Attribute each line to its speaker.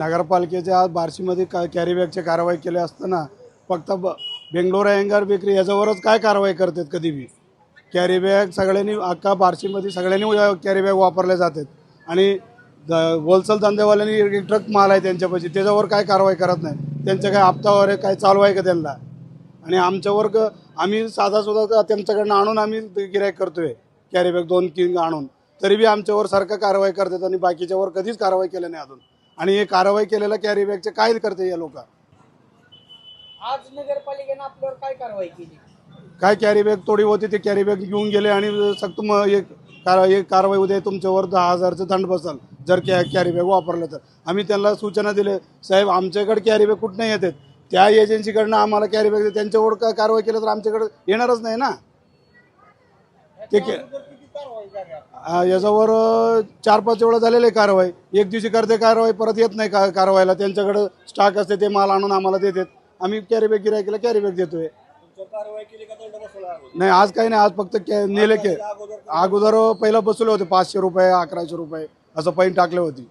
Speaker 1: नगरपालिकेच्या आज बार्शीमध्ये कॅरी बॅगची कारवाई केली असताना फक्त बेंगलोर अँगर बेकरी याच्यावरच काय कारवाई करतात कधी बी कॅरी बॅग सगळ्यांनी अख्खा बार्शीमध्ये सगळ्यांनी कॅरी बॅग वापरले जातात आणि होलसेल धंदेवाल्यांनी एक ट्रक माल आहे त्यांच्यापाशी त्याच्यावर काय कारवाई करत नाही त्यांच्या काय हप्तावर आहे काय चालू आहे का त्यांना आणि आमच्यावर आम्ही साधा सुद्धा त्यांच्याकडनं आणून आम्ही गिऱ्हाईक करतोय कॅरी बॅग 2-3 आणून तरी बी आमच्यावर सारखं कारवाई करतात आणि बाकीच्यावर कधीच कारवाई केली नाही अजून आणि हे कारवाई केलेल्या कॅरी बॅगचे काय करते या लोक
Speaker 2: आज नगरपालिकेने आपल्यावर काय कारवाई केली
Speaker 1: काय कॅरी बॅग तोडी होती ते कॅरी बॅग घेऊन गेले आणि सक्त एक कारवाई उद्या तुमच्यावर 10,000चं दंड बसल जर कॅरी बॅग वापरलं तर आम्ही त्यांना सूचना दिले साहेब आमच्याकडे कॅरी बॅग कुठं नाही येतात त्या एजन्सीकडनं आम्हाला कॅरी बॅग त्यांच्यावर काय कारवाई केलं तर आमच्याकडे येणारच नाही ना ते याच्यावर 4-5 वेळा झालेली आहे कारवाई एक दिवशी करते कारवाई परत येत नाही कारवाईला त्यांच्याकडे स्टॉक असते ते माल आणून आम्हाला देतात आम्ही कॅरी बॅग गिऱ्हाईकाला कॅरी बॅग देतोय नाही आज काही नाही आज फक्त नेले अगोदर पहिला बसवले होते 500 रुपये 1100 रुपये असं पैन टाकले होती